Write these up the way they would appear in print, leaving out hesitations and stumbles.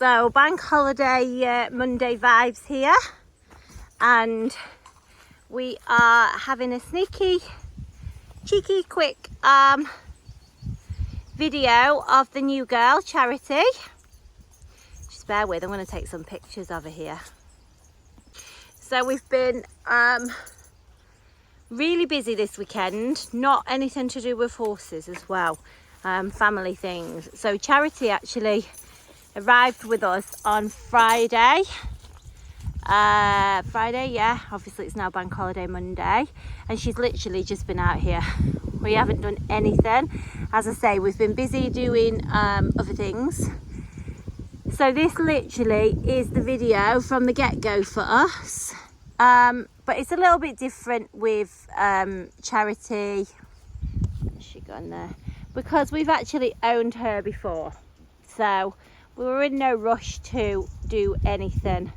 So bank holiday Monday vibes here, and we are having a sneaky, cheeky, quick video of the new girl, Charity. Just bear with, I'm going to take some pictures of her here. So we've been really busy this weekend, not anything to do with horses as well, family things. So Charity actually arrived with us on Friday. Yeah, obviously it's now bank holiday Monday, and she's literally just been out here. We haven't done anything. As I say, we've been busy doing other things. So this literally is the video from the get-go for us. But it's a little bit different with Charity. Where's she gone there? Because we've actually owned her before. So we were in no rush to do anything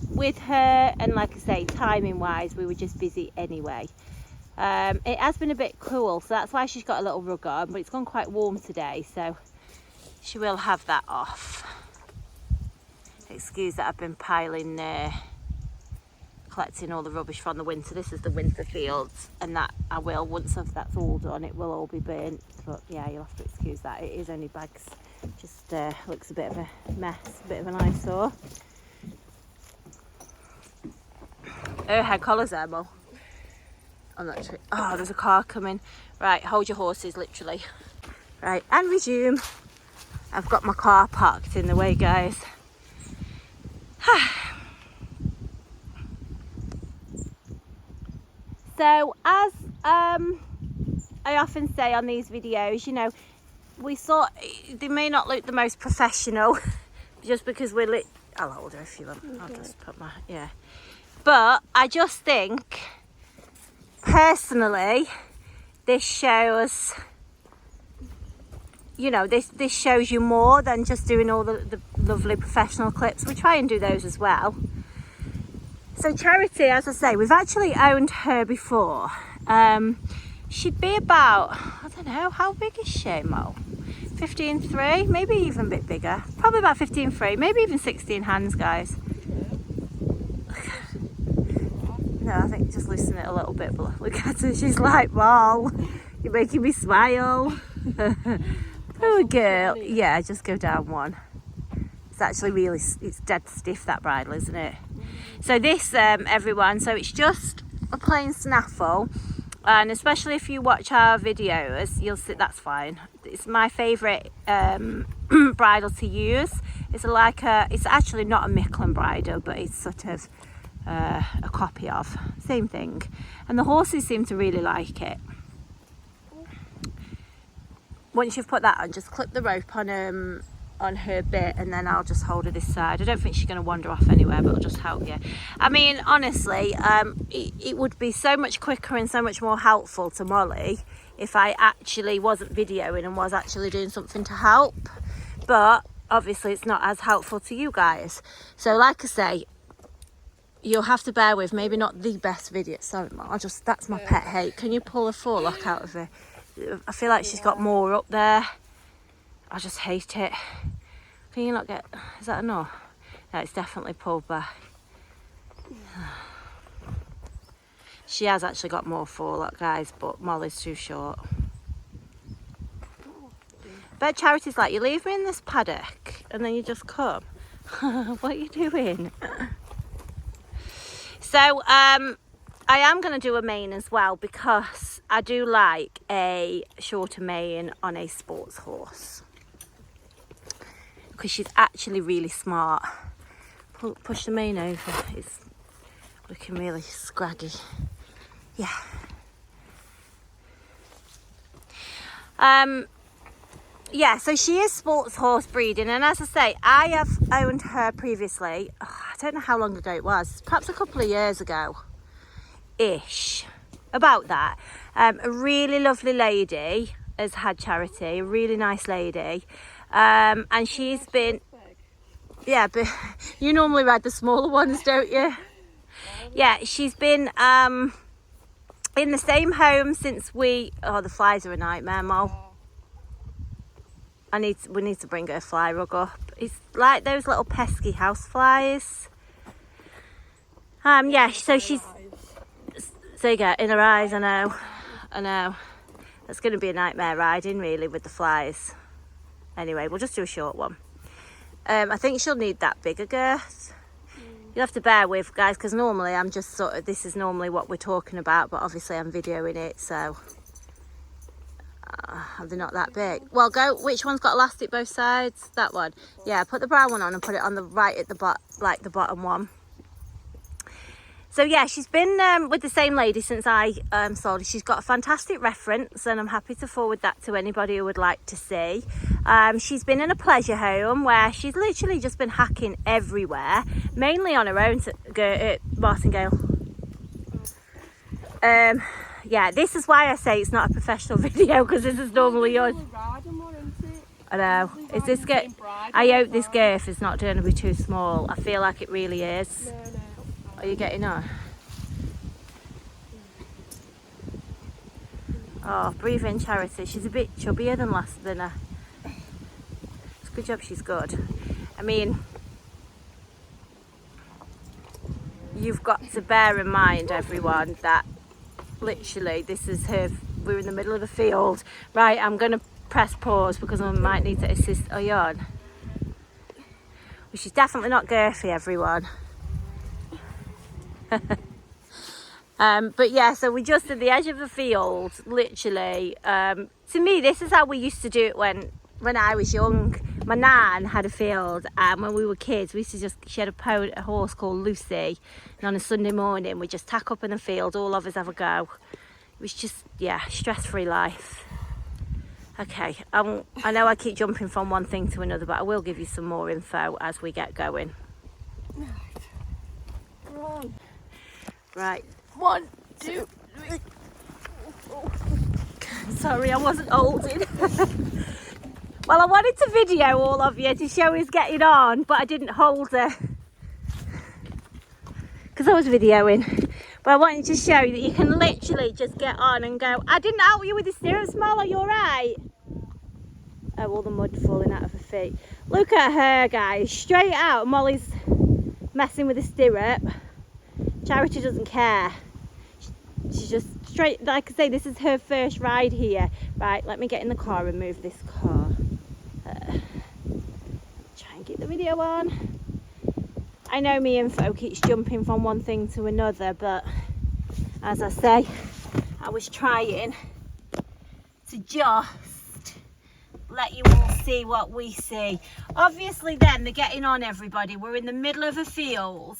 with her, and like I say, timing wise we were just busy anyway. It has been a bit cool, so that's why she's got a little rug on, but it's gone quite warm today, so she will have that off. Excuse that I've been piling collecting all the rubbish from the winter. This is the winter fields, and that I will, once that's all done, it will all be burnt. But yeah, you'll have to excuse that. It is only bags. Just looks a bit of a mess, a bit of an eyesore. Her head collar's there, Mo. I'm not sure. Oh, there's a car coming. Right, hold your horses, literally. Right, and resume. I've got my car parked in the way, guys. So, as I often say on these videos, you know, we thought they may not look the most professional just because we're I'll hold her if you want. I'll just put my, yeah. But I just think, personally, this shows, you know, this shows you more than just doing all the lovely professional clips. We try and do those as well. So Charity, as I say, we've actually owned her before. She'd be about, I don't know, how big is she, Mo? 15.3, maybe even a bit bigger. Probably about 15.3, maybe even 16 hands, guys. No, I think just loosen it a little bit, but look at her, she's like, wow, you're making me smile. Poor girl. Yeah, just go down one. It's actually really, it's dead stiff, that bridle, isn't it? So this, everyone, so it's just a plain snaffle, and especially if you watch our videos, you'll see that's fine. It's my favourite bridle to use. It's actually not a Micklin bridle, but it's sort of a copy of, same thing, and the horses seem to really like it. Once you've put that on, just clip the rope on her bit, and then I'll just hold her this side. I don't think she's going to wander off anywhere, but it'll just help you. I mean, honestly, it would be so much quicker and so much more helpful to Molly if I actually wasn't videoing and was actually doing something to help, but obviously it's not as helpful to you guys. So like I say, you'll have to bear with, maybe not the best video. Sorry, Mom, that's my pet hate. Can you pull a forelock out of her? I feel like she's got more up there. I just hate it. Can you not get, is that enough? No, it's definitely pulled back. She has actually got more forelock, guys, but Molly's too short. But Charity's like, you leave me in this paddock and then you just come. What are you doing? So, I am going to do a mane as well, because I do like a shorter mane on a sports horse. Because she's actually really smart. Push the mane over. It's looking really scraggy. Yeah. Yeah, so she is sports horse breeding, and as I say, I have owned her previously. Oh, I don't know how long ago it was. Perhaps a couple of years ago. Ish. About that. A really lovely lady has had Charity. A really nice lady. And she's been... Yeah, but you normally ride the smaller ones, don't you? Yeah, she's been in the same home since we... Oh, the flies are a nightmare, Mo. We need to bring her fly rug up. It's like those little pesky house flies. Yeah, so she's... So you get in her eyes, I know. That's going to be a nightmare riding, really, with the flies. Anyway, we'll just do a short one. I think she'll need that bigger girth. You'll have to bear with, guys, because normally I'm just sort of... This is normally what we're talking about, but obviously I'm videoing it, so... they're not that big. Well, go... Which one's got elastic both sides? That one. Yeah, put the brown one on and put it on the right at the bottom, like the bottom one. So yeah, she's been with the same lady since I sold her. She's got a fantastic reference, and I'm happy to forward that to anybody who would like to see. She's been in a pleasure home where she's literally just been hacking everywhere, mainly on her own, Martingale. Yeah, this is why I say it's not a professional video, because this is normally yours. I know. Is this girth? I hope this girth is not going to be too small. I feel like it really is. Are you getting on? Oh, breathe in, Charity. She's a bit chubbier than her. It's a good job she's good. I mean, you've got to bear in mind, everyone, that literally this is her. We're in the middle of the field. Right, I'm going to press pause because I might need to assist. Oh, you're on. Well, she's definitely not girthy, everyone. But yeah, so we're just at the edge of the field, literally. To me, this is how we used to do it when I was young. My nan had a field, and when we were kids, we used to she had a horse called Lucy, and on a Sunday morning we'd just tack up in the field, all of us have a go. It was just, yeah, stress-free life. Okay, I know I keep jumping from one thing to another, but I will give you some more info as we get going. Wrong. Right. 1, 2, 3. Sorry, I wasn't holding. Well, I wanted to video all of you to show who's getting on, but I didn't hold her because I was videoing. But I wanted to show you that you can literally just get on and go. I didn't help you with the stirrups, Mal. Are you all right? Oh, all the mud falling out of her feet. Look at her, guys. Straight out, Molly's messing with the stirrup. Charity doesn't care. She's just straight, like I say, this is her first ride here. Right, let me get in the car and move this car. Try and keep the video on. I know me info keeps jumping from one thing to another, but as I say, I was trying to just let you all see what we see. Obviously then, they're getting on, everybody. We're in the middle of a field.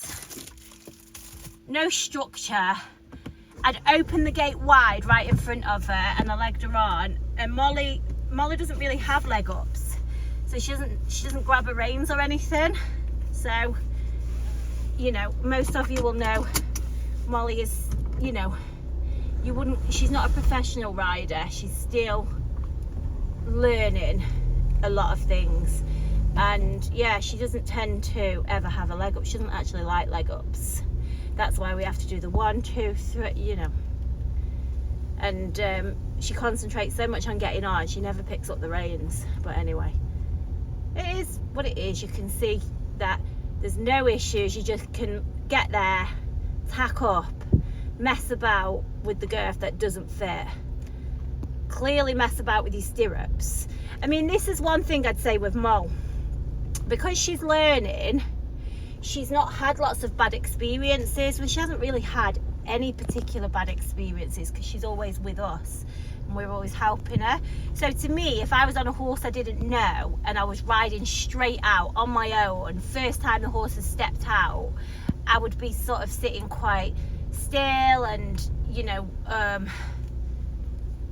No structure. I'd opened the gate wide right in front of her and I legged her on, and Molly doesn't really have leg ups, so she doesn't grab her reins or anything. So, you know, most of you will know Molly is, you know, she's not a professional rider. She's still learning a lot of things, and yeah, she doesn't tend to ever have a leg up. She doesn't actually like leg ups. That's why we have to do the 1, 2, 3, you know. And she concentrates so much on getting on, she never picks up the reins. But anyway, it is what it is. You can see that there's no issues. You just can get there, tack up, mess about with the girth that doesn't fit. Clearly mess about with your stirrups. I mean, this is one thing I'd say with Mo. Because she's learning, she's not had lots of bad experiences. Well, she hasn't really had any particular bad experiences because she's always with us and we're always helping her. So to me, if I was on a horse I didn't know and I was riding straight out on my own, first time the horse has stepped out, I would be sort of sitting quite still and, you know,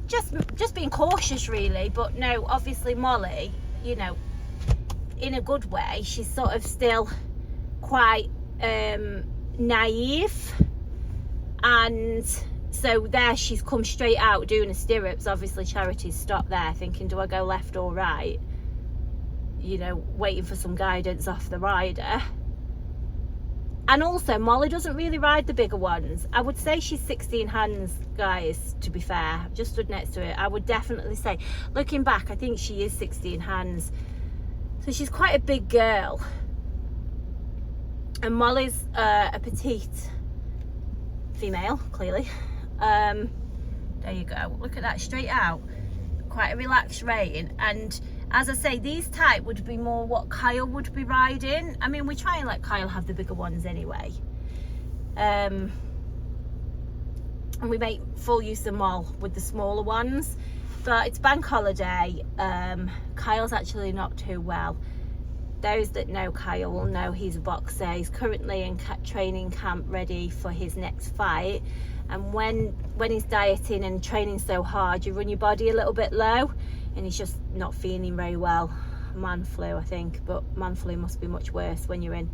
just being cautious really. But no, obviously Molly, you know, in a good way, she's sort of still quite naive, and so there she's come straight out doing the stirrups. Obviously Charity's stopped there thinking, do I go left or right, you know, waiting for some guidance off the rider. And also Molly doesn't really ride the bigger ones. I would say she's 16 hands, guys, to be fair. I've just stood next to it. I would definitely say, looking back, I think she is 16 hands. So she's quite a big girl, and Molly's a petite female, clearly. There you go, look at that, straight out, quite a relaxed rein. And as I say, these type would be more what Kyle would be riding. I mean, we try and let Kyle have the bigger ones anyway, and we make full use of them all with the smaller ones. But it's bank holiday. Kyle's actually not too well. Those that know Kyle will know he's a boxer. He's currently in training camp ready for his next fight. And when he's dieting and training so hard, you run your body a little bit low, and he's just not feeling very well. Man flu, I think, but man flu must be much worse when you're in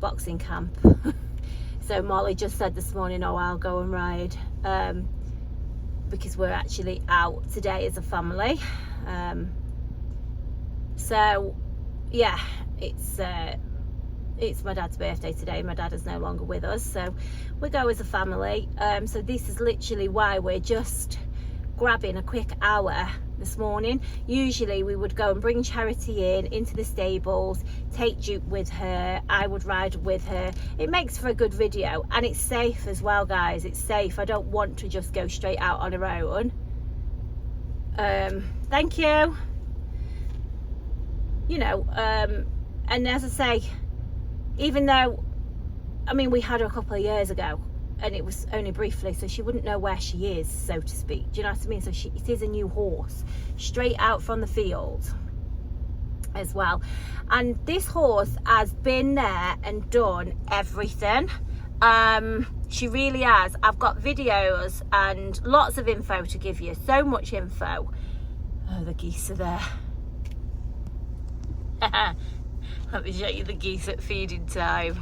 boxing camp. So Molly just said this morning, oh, I'll go and ride, because we're actually out today as a family. So yeah, it's my dad's birthday today. My dad is no longer with us, so we go as a family. So this is literally why we're just grabbing a quick hour this morning. Usually we would go and bring Charity into the stables, take Duke with her, I would ride with her. It makes for a good video, and it's safe as well, guys. It's safe. I don't want to just go straight out on her own. Thank you. You know, and as I say, even though, I mean, we had her a couple of years ago, and it was only briefly, so she wouldn't know where she is, so to speak. Do you know what I mean? So it is a new horse, straight out from the field as well. And this horse has been there and done everything. She really has. I've got videos and lots of info to give you, so much info. Oh, the geese are there. Let me show you the geese at feeding time.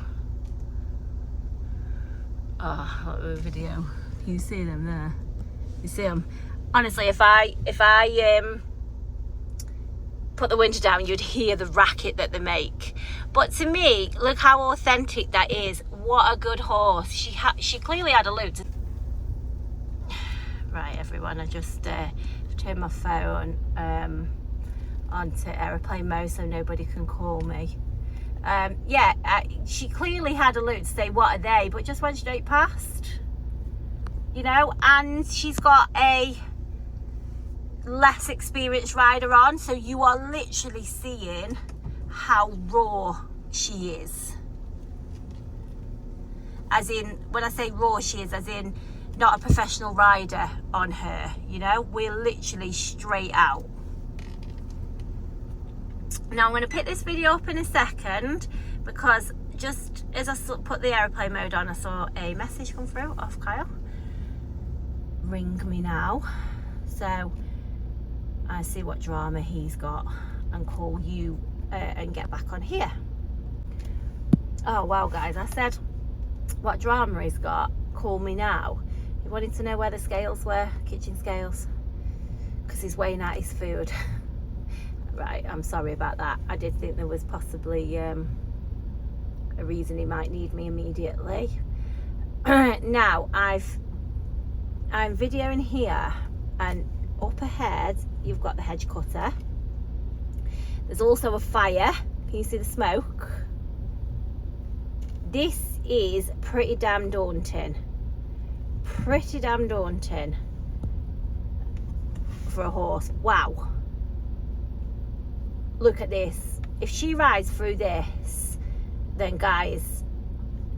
Oh, look at the video. Can you see them there? You see them? Honestly, if I put the window down, you'd hear the racket that they make. But to me, look how authentic that is. What a good horse. She clearly had a loot. Right, everyone, I just turned my phone onto aeroplane mode so nobody can call me. Yeah, she clearly had a look to say what are they, but just went straight past, you know. And she's got a less experienced rider on, so you are literally seeing how raw she is. As in, when I say raw, she is as in not a professional rider on her, you know. We're literally straight out. Now I'm going to pick this video up in a second, because just as I put the airplane mode on, I saw a message come through off Kyle. Ring me now. So I see what drama he's got and call you and get back on here. Oh wow, guys, I said what drama he's got, call me now. He wanted to know where the scales were, kitchen scales, because he's weighing out his food. Right, I'm sorry about that. I did think there was possibly a reason he might need me immediately. Now I'm videoing here, and up ahead you've got the hedge cutter. There's also a fire. Can you see the smoke? This is pretty damn daunting. Pretty damn daunting for a horse. Wow. Look at this. If she rides through this, then guys,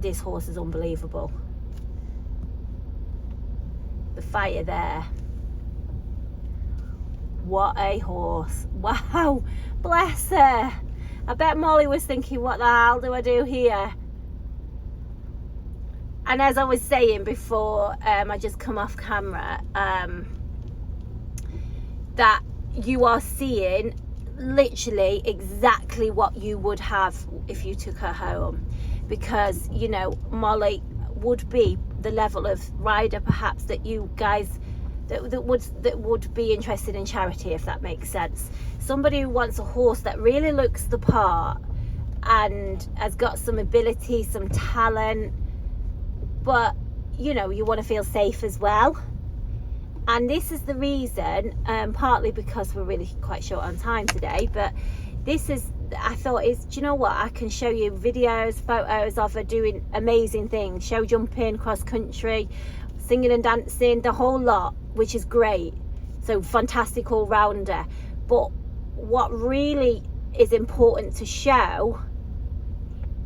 this horse is unbelievable. The fire there. What a horse. Wow, bless her. I bet Molly was thinking, what the hell do I do here? And as I was saying before, I just come off camera, that you are seeing literally exactly what you would have if you took her home, because you know Molly would be the level of rider perhaps that you guys that would be interested in Charity, if that makes sense. Somebody who wants a horse that really looks the part and has got some ability, some talent, but you know, you want to feel safe as well. And this is the reason, partly because we're really quite short on time today, but this is I thought is, do you know what, I can show you videos, photos of her doing amazing things, show jumping, cross country, singing and dancing, the whole lot, which is great. So fantastic all rounder. But what really is important to show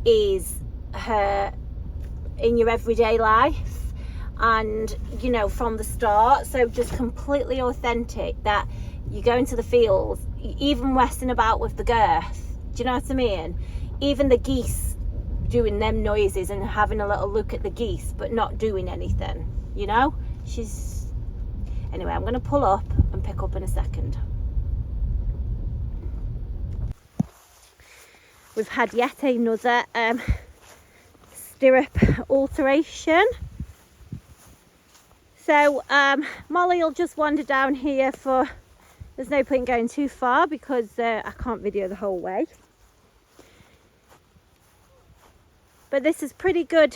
is her in your everyday life, and you know, from the start. So just completely authentic, that you go into the fields, even messing about with the girth, do you know what I mean? Even the geese, doing them noises and having a little look at the geese, but not doing anything, you know. She's, anyway, I'm going to pull up and pick up in a second. We've had yet another stirrup alteration. So Molly will just wander down here for, there's no point going too far because I can't video the whole way. But this is pretty good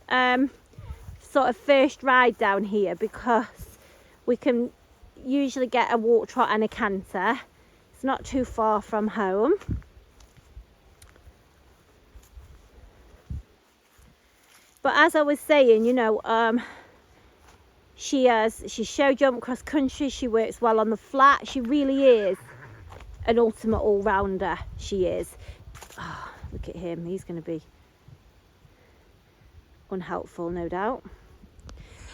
sort of first ride down here, because we can usually get a walk, trot and a canter. It's not too far from home. But as I was saying, you know, she show jump, cross country, she works well on the flat. She really is an ultimate all-rounder, she is. Oh, look at him, he's going to be unhelpful, no doubt.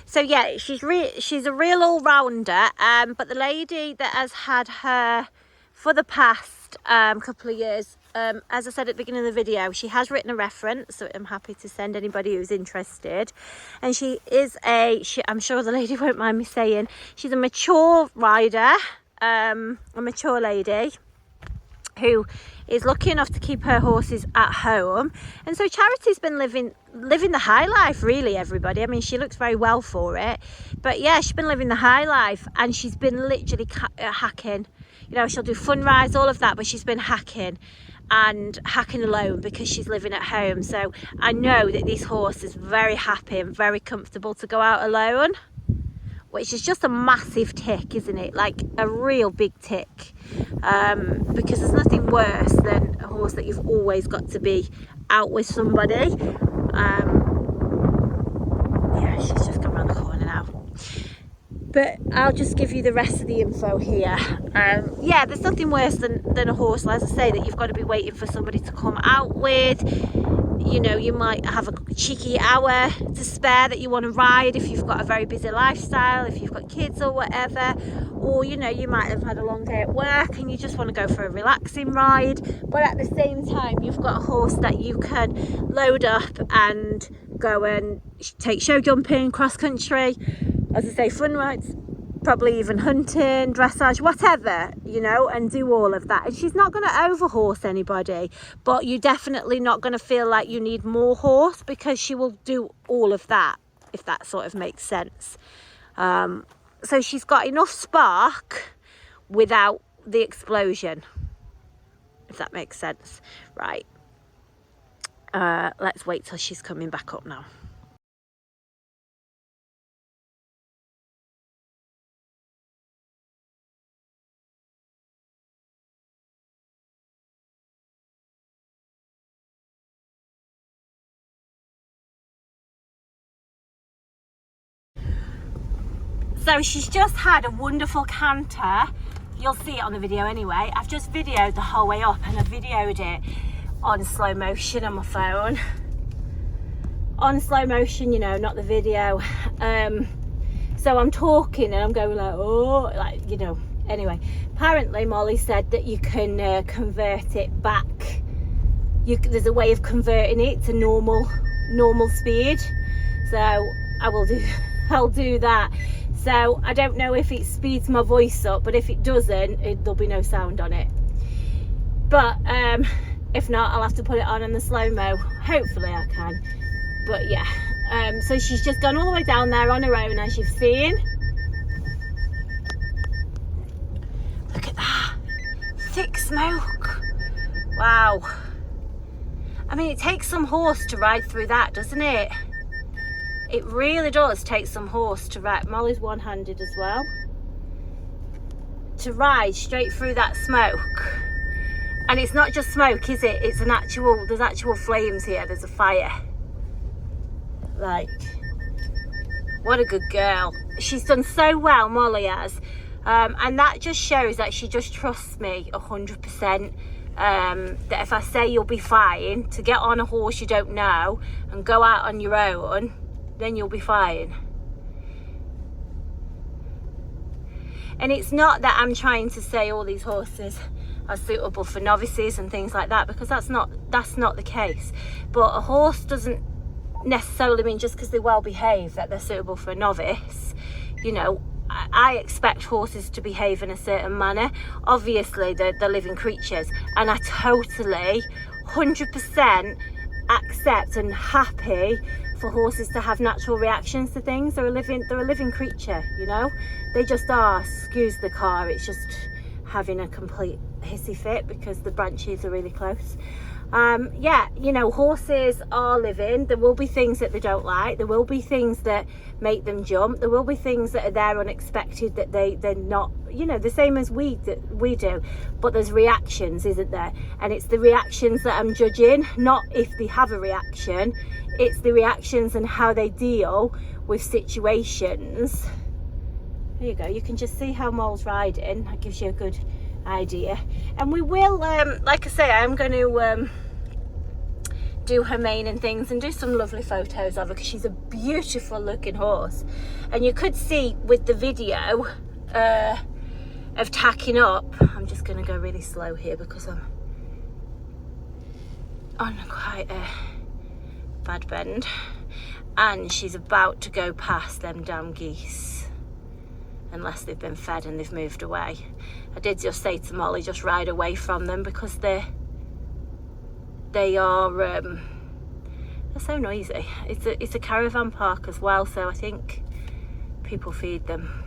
So yeah, she's a real all-rounder, but the lady that has had her for the past couple of years, as I said at the beginning of the video, she has written a reference, so I'm happy to send anybody who's interested. And she is I'm sure the lady won't mind me saying, she's a mature rider, a mature lady who is lucky enough to keep her horses at home. And so Charity's been living the high life, really, everybody. I mean, she looks very well for it, but yeah, she's been living the high life, and she's been literally hacking. You know, she'll do fun rides, all of that, but she's been hacking alone because she's living at home. So I know that this horse is very happy and very comfortable to go out alone, which is just a massive tick, isn't it? Like a real big tick, because there's nothing worse than a horse that you've always got to be out with somebody. Yeah, she's just come around the corner now. But I'll just give you the rest of the info here. Yeah, there's nothing worse than a horse, as I say, that you've got to be waiting for somebody to come out with. You know, you might have a cheeky hour to spare that you want to ride if you've got a very busy lifestyle, if you've got kids or whatever. Or, you know, you might have had a long day at work and you just want to go for a relaxing ride. But at the same time, you've got a horse that you can load up and go and take show jumping, cross country, as I say, fun rides, probably even hunting, dressage, whatever, you know, and do all of that. And she's not going to overhorse anybody, but you're definitely not going to feel like you need more horse, because she will do all of that, if that sort of makes sense. So she's got enough spark without the explosion, if that makes sense. Right. Let's wait till she's coming back up now. So she's just had a wonderful canter. You'll see it on the video anyway. I've just videoed the whole way up, and I videoed it on slow motion on my phone. On slow motion, you know, not the video. So I'm talking and I'm going like, oh, like, you know. Anyway, apparently Molly said that you can convert it back. There's a way of converting it to normal speed. So I'll do that. So I don't know if it speeds my voice up, but if it doesn't, there'll be no sound on it. But if not, I'll have to put it on the slow-mo. Hopefully I can. But yeah, so she's just gone all the way down there on her own, as you've seen. Look at that, thick smoke. Wow. I mean, it takes some horse to ride through that, doesn't it? It really does take some horse to ride. Molly's one-handed as well. To ride straight through that smoke. And it's not just smoke, is it? It's there's actual flames here. There's a fire. Like, what a good girl. She's done so well, Molly has. And that just shows that she just trusts me 100%. That if I say you'll be fine, to get on a horse you don't know and go out on your own, then you'll be fine. And it's not that I'm trying to say all these horses are suitable for novices and things like that, because that's not the case. But a horse doesn't necessarily mean just because they're well behaved that they're suitable for a novice. You know, I expect horses to behave in a certain manner. Obviously they're living creatures, and I totally 100% accept and happy for horses to have natural reactions to things. They're a living creature, you know. They just are, excuse the car, it's just having a complete hissy fit because the branches are really close. Yeah, you know, horses are living. There will be things that they don't like. There will be things that make them jump. There will be things that are there unexpected that they're not, you know, the same as we do. But there's reactions, isn't there? And it's the reactions that I'm judging, not if they have a reaction. It's the reactions and how they deal with situations. There you go. You can just see how Mole's riding. That gives you a good idea. And we will, like I say, I'm going to do her mane and things and do some lovely photos of her, because she's a beautiful looking horse. And you could see with the video of tacking up, I'm just going to go really slow here because I'm on quite a bad bend, and she's about to go past them damn geese, unless they've been fed and they've moved away. I did just say to Molly, just ride away from them, because they are they're so noisy. It's a caravan park as well, so I think people feed them.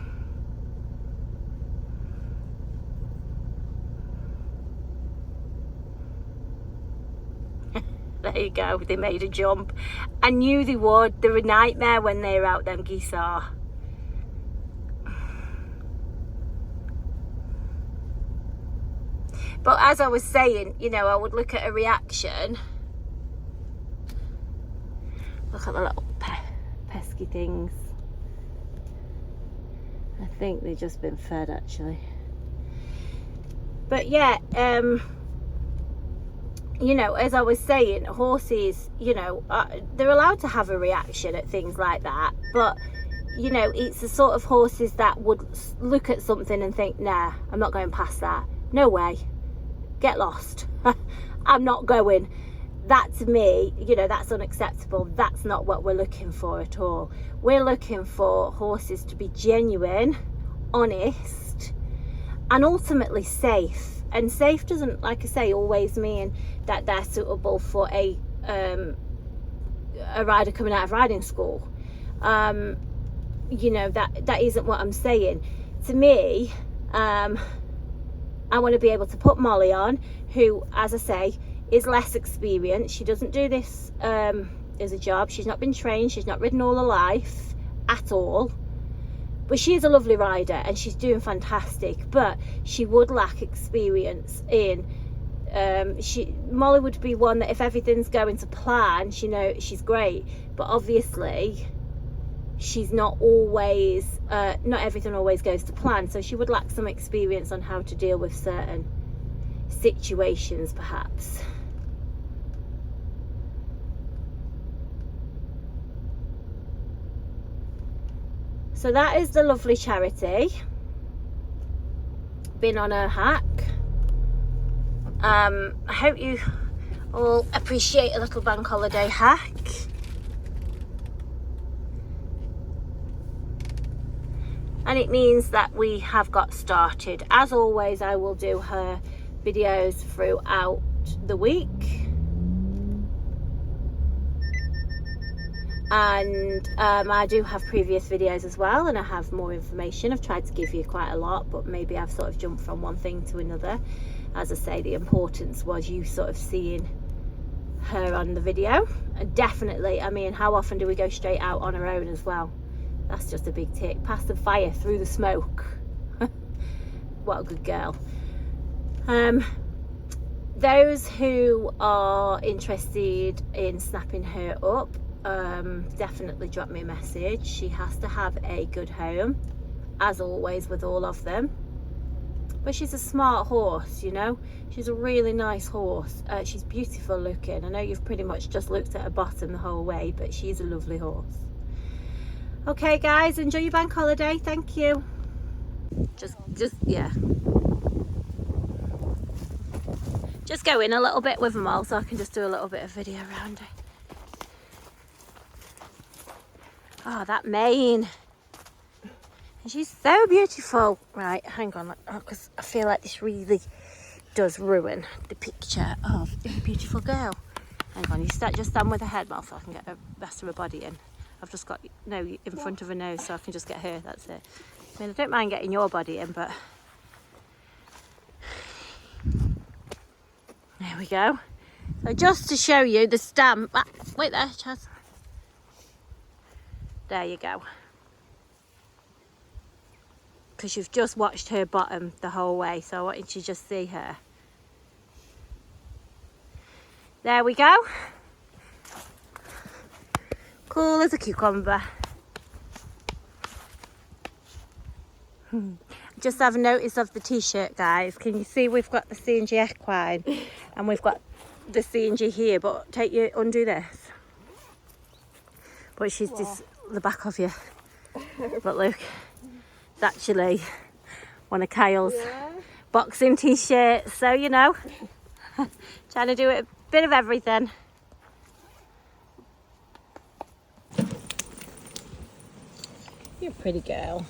There you go, they made a jump. I knew they would. They're a nightmare when they're out, them geese are. But as I was saying, you know, I would look at a reaction. Look at the little pesky things. I think they've just been fed, actually. But yeah, you know, as I was saying, horses, you know, they're allowed to have a reaction at things like that. But, you know, it's the sort of horses that would look at something and think, nah, I'm not going past that. No way. Get lost. I'm not going. That, to me, you know, that's unacceptable. That's not what we're looking for at all. We're looking for horses to be genuine, honest, and ultimately safe. And safe doesn't, like I say, always mean that they're suitable for a rider coming out of riding school. You know, that isn't what I'm saying. To me, I want to be able to put Molly on, who, as I say, is less experienced. She doesn't do this as a job. She's not been trained. She's not ridden all her life at all. But she is a lovely rider and she's doing fantastic. But she would lack experience in... Molly would be one that if everything's going to plan, she's great. But obviously... she's not always, not everything always goes to plan, so she would lack some experience on how to deal with certain situations, perhaps. So that is the lovely Charity. Been on her hack. I hope you all appreciate a little bank holiday hack. And it means that we have got started. As always, I will do her videos throughout the week. And I do have previous videos as well, and I have more information. I've tried to give you quite a lot, but maybe I've sort of jumped from one thing to another. As I say, the importance was you sort of seeing her on the video. And definitely, I mean, how often do we go straight out on our own as well? That's just a big tick. Past the fire, through the smoke. What a good girl. those who are interested in snapping her up, definitely drop me a message. She has to have a good home, as always with all of them. But she's a smart horse, you know. She's a really nice horse. She's beautiful looking. I know you've pretty much just looked at her bottom the whole way, but she's a lovely horse. Okay guys, enjoy your bank holiday. Thank you. Yeah. Just go in a little bit with them all so I can just do a little bit of video around it. Oh, that mane. And she's so beautiful. Right, hang on, because I feel like this really does ruin the picture of a beautiful girl. Hang on, just stand with her head well so I can get the rest of her body in. I've just got no in front of her nose so I can just get her, that's it. I mean, I don't mind getting your body in, but there we go. So just to show you the stamp, wait there, Chaz. There you go. Because you've just watched her bottom the whole way, so I want you to just see her. There we go. Cool as a cucumber. Just have a notice of the t-shirt, guys. Can you see we've got the CnG Equine and we've got the CnG here, but undo this. But she's just the back of you. But look, it's actually one of Kyle's boxing t-shirts, so you know, trying to do a bit of everything. You're a pretty girl.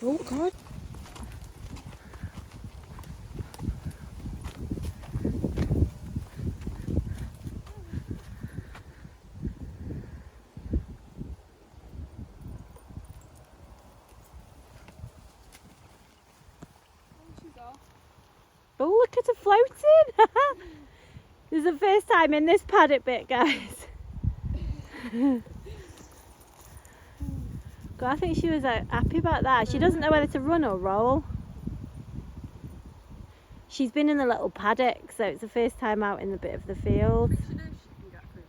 Oh God. Oh, look at her floating. This is the first time in this paddock bit, guys. God, I think she was happy about that. She doesn't know whether to run or roll. She's been in the little paddock, so it's the first time out in the bit of the field. Does she know she can get through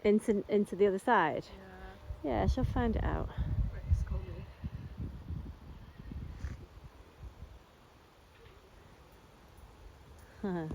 that? Into the other side? Yeah. Yeah, she'll find it out. Rick's called me.